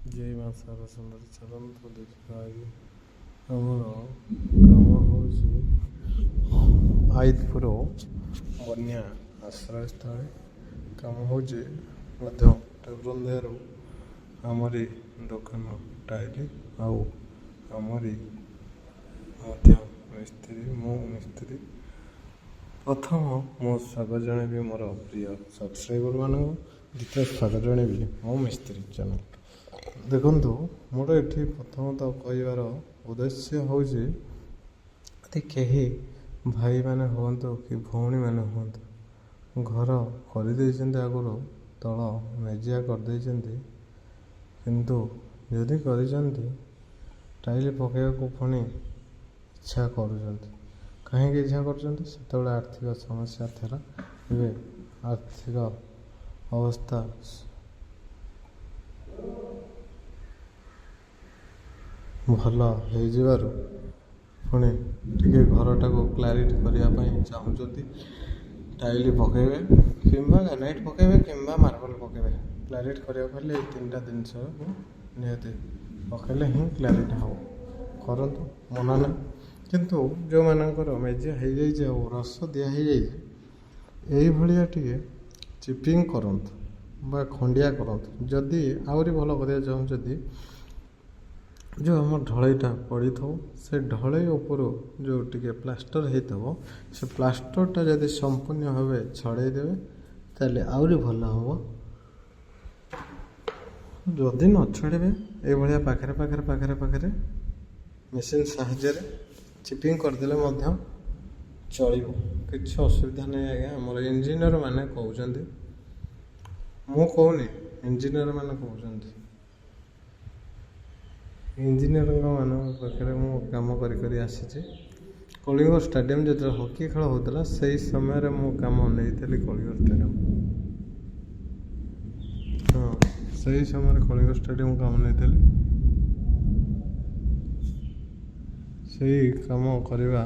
ଜୟ ମା ସାରା ସୁନ୍ଦରୀ ଚାଲନ୍ତୁ ଦେଖିବା ଆଜି ଆମର କାମ ହେଉଛି ଆଇଦପୁର ବନ୍ୟା ଆଶ୍ରୟସ୍ଥଳୀ କାମ ହେଉଛି ମଧ୍ୟ ବୃନ୍ଦାରୁ ଆମରି ଦୋକାନ ଟାଇଲି ଆଉ ଆମରି ମଧ୍ୟ ମିସ୍ତ୍ରୀ ପ୍ରଥମ ମୁଁ ସ୍ୱାଗତ ଜଣାଇବି ମୋର ପ୍ରିୟ ସବସ୍କ୍ରାଇବରମାନଙ୍କୁ, ଦ୍ୱିତୀୟ ସ୍ୱାଗତ ଜଣାଇବି ମୋ ମିସ୍ତ୍ରୀ ଚ୍ୟାନେଲ୍। ଦେଖନ୍ତୁ, ମୋର ଏଠି ପ୍ରଥମତଃ କହିବାର ଉଦ୍ଦେଶ୍ୟ ହେଉଛି ଯଦି କେହି ଭାଇମାନେ ହୁଅନ୍ତୁ କି ଭଉଣୀମାନେ ହୁଅନ୍ତୁ ଘର କରିଦେଇଛନ୍ତି, ଆଗରୁ ତଳ ମେଜିଆ କରିଦେଇଛନ୍ତି, କିନ୍ତୁ ଯଦି କରିଛନ୍ତି ଟାଇଲ ପକାଇବାକୁ ପୁଣି ଇଚ୍ଛା କରୁଛନ୍ତି। କାହିଁକି ଇଚ୍ଛା କରୁଛନ୍ତି? ସେତେବେଳେ ଆର୍ଥିକ ସମସ୍ୟା ଥିଲା, ଏବେ ଆର୍ଥିକ ଅବସ୍ଥା ଭଲ ହେଇଯିବାରୁ ପୁଣି ଟିକେ ଘରଟାକୁ କ୍ଲାରିଟି କରିବା ପାଇଁ ଚାହୁଁଛନ୍ତି। ଟାଇଲ ପକାଇବେ କିମ୍ବା ଗ୍ରାନାଇଟ୍ ପକାଇବେ କିମ୍ବା ମାର୍ବଲ ପକାଇବେ। କ୍ଲାରିଟି କରିବାକୁ ହେଲେ ଏଇ ତିନିଟା ଜିନିଷକୁ ନିହାତି ପକାଇଲେ ହିଁ କ୍ଲାରିଟି ହେବ। କରନ୍ତୁ, ମନା ନାହିଁ। କିନ୍ତୁ ଯେଉଁମାନଙ୍କର ମେଜିଆ ହେଇଯାଇଛି ଆଉ ରସ ଦିଆ ହେଇଯାଇଛି, ଏଇଭଳିଆ ଟିକେ ଚିପିଂ କରନ୍ତୁ ବା ଖଣ୍ଡିଆ କରନ୍ତୁ। ଯଦି ଆହୁରି ଭଲ କରିବାକୁ ଚାହୁଁଛନ୍ତି, ଯେଉଁ ଆମର ଢଳେଇଟା ପଡ଼ିଥିବ ସେ ଢଳେଇ ଉପରୁ ଯେଉଁ ଟିକେ ପ୍ଲାଷ୍ଟର ହେଇଥିବ, ସେ ପ୍ଲାଷ୍ଟରଟା ଯଦି ସମ୍ପୂର୍ଣ୍ଣ ଭାବେ ଛଡ଼େଇ ଦେବେ ତାହେଲେ ଆହୁରି ଭଲ ହେବ। ଯଦି ନ ଛଡ଼େଇବେ ଏଇଭଳିଆ ପାଖରେ ମେସିନ୍ ସାହାଯ୍ୟରେ ଚିପିଂ କରିଦେଲେ ମଧ୍ୟ ଚଳିବ, କିଛି ଅସୁବିଧା ନାହିଁ ଆଜ୍ଞା। ଆମର ଇଞ୍ଜିନିୟର ମାନେ କହୁଛନ୍ତି, ମୁଁ କହୁନି, ଇଞ୍ଜିନିୟର ମାନେ କହୁଛନ୍ତି। ଇଞ୍ଜିନିୟରଙ୍କ ମାନଙ୍କ ପାଖରେ ମୁଁ କାମ କରି ଆସିଛି। କଳିଙ୍ଗ ଷ୍ଟାଡ଼ିୟମ୍ ଯେତେବେଳେ ହକି ଖେଳ ହେଉଥିଲା, ସେଇ ସମୟରେ ମୁଁ କାମ ନେଇଥିଲି କଳିଙ୍ଗ ଷ୍ଟାଡ଼ିୟମ୍। ହଁ, ସେଇ ସମୟରେ କଳିଙ୍ଗ ଷ୍ଟାଡ଼ିୟମ୍ କାମ ନେଇଥିଲି। ସେଇ କାମ କରିବା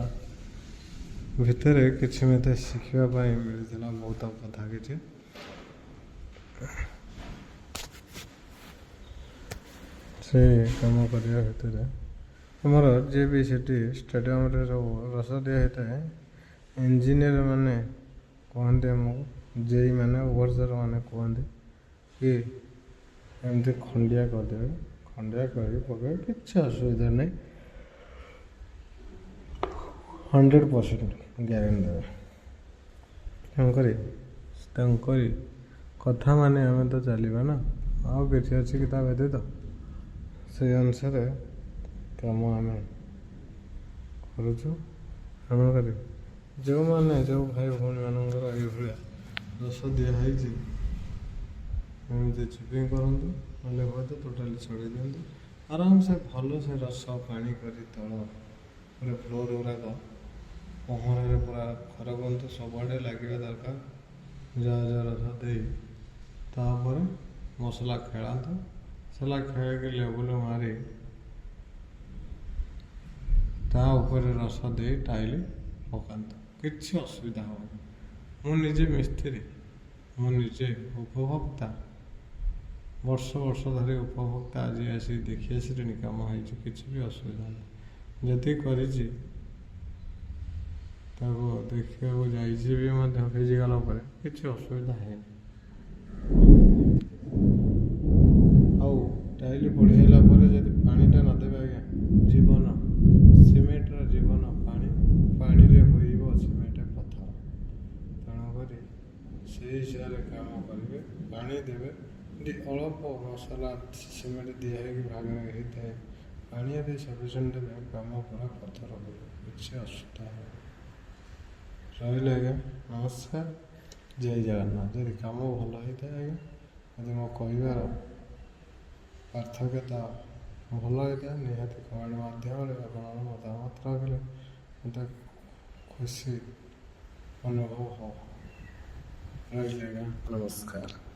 ଭିତରେ କିଛି ମୋତେ ଶିଖିବା ପାଇଁ ମିଳିଥିଲା, ବହୁତ କଥା କିଛି। ସେ କାମ କରିବା ଭିତରେ ଆମର ଯିଏ ବି ସେଠି ଷ୍ଟାଡ଼ିୟମ୍ରେ ସବୁ ରସ ଦିଆ ହେଇଥାଏ, ଇଞ୍ଜିନିୟର ମାନେ କୁହନ୍ତି ଆମକୁ, ଜେଇ ମାନେ ଓଭରସିଅର୍ ମାନେ କୁହନ୍ତି କି ଏମିତି ଖଣ୍ଡିଆ କରିଦେବେ, ଖଣ୍ଡିଆ କରିକି ପକାଇବେ, କିଛି ଅସୁବିଧା ନାହିଁ, 100% ଗ୍ୟାରେଣ୍ଟି ଦେବେ। ତାଙ୍କରି କଥା ମାନେ ଆମେ ତ ଚାଲିବା ନା, ଆଉ କିଛି ଅଛି କି ତା ବ୍ୟତୀତ? ସେଇ ଅନୁସାରେ କାମ ଆମେ କରୁଛୁ। ତେଣୁକରି ଯେଉଁ ଭାଇ ଭଉଣୀମାନଙ୍କର ଏଇଭଳିଆ ରସ ଦିଆ ହେଇଛି, ଏମିତି ଚିପିଂ କରନ୍ତୁ, ନହେଲେ ହୁଏତ ଟୋଟାଲି ଛଡ଼େଇ ଦିଅନ୍ତୁ। ଆରାମସେ ଭଲସେ ରସ ପାଣି କରି ତଳ ପୁରା ଫ୍ଲୋର୍ ଗୁଡ଼ାକ ପହଁରାରେ ପୁରା ଖରକନ୍ତୁ, ସବୁଆଡ଼େ ଲାଗିବା ଦରକାର। ଯାହା ରସ ଦେଇ ତାପରେ ମସଲା ଖେଳାନ୍ତୁ। ମସଲା ଖେଳିକି ଲେବୁଲ୍ ମାରି ତା ଉପରେ ରସ ଦେଇ ଟାଇଲ ପକାନ୍ତୁ, କିଛି ଅସୁବିଧା ହେବନି। ମୁଁ ନିଜେ ମିସ୍ତ୍ରୀ, ମୁଁ ନିଜେ ଉପଭୋକ୍ତା, ବର୍ଷ ଧରି ଉପଭୋକ୍ତା। ଆଜି ଆସି ଦେଖି ଆସିଲିଣି, କାମ ହେଇଛି, କିଛି ବି ଅସୁବିଧା ନାହିଁ। ଯଦି କରିଛି ତାକୁ ଦେଖିବାକୁ ଯାଇଛି ବି ମଧ୍ୟ ଫିଜିକାଲ ଉପରେ, କିଛି ଅସୁବିଧା ହେଇନି। ଆଉ ଟାଇଲ ପଡ଼ି ସାରିଲା ପରେ ଯଦି ପାଣିଟା ନଦେବେ ଆଜ୍ଞା, ଜୀବନ ସିମେଣ୍ଟର ଜୀବନ ପାଣିରେ ହୋଇବ ସିମେଣ୍ଟ ପଥର। ତେଣୁକରି ସେଇ ହିସାବରେ କାମ କରିବେ, ପାଣି ଦେବେ। ଅଳ୍ପ ମସଲା ସିମେଣ୍ଟ ଦିଆ ହେଇକି ଭାଗରେ ହେଇଥାଏ, ପାଣି ଯଦି ସଫିସିଏଣ୍ଟ ଦେବେ କାମ ପୁରା ପଥର ହେବ, କିଛି ଅସୁବିଧା ହେବ। ରହିଲେ ଆଜ୍ଞା, ନମସ୍କାର, ଜୟ ଜଗନ୍ନାଥ। ଯଦି କାମ ଭଲ ହେଇଥାଏ ଆଜ୍ଞା, ଯଦି ମୋ କହିବାର ପାର୍ଥକ୍ୟତା ଭଲ ହେଇଥାଏ, ନିହାତି କମେଣ୍ଟ ମାଧ୍ୟମରେ ଆପଣଙ୍କର ମତାମତ ରଖିଲେ ମୋତେ ଖୁସି ଅନୁଭବ ହେବ। ରହିଲି ଆଜ୍ଞା, ନମସ୍କାର।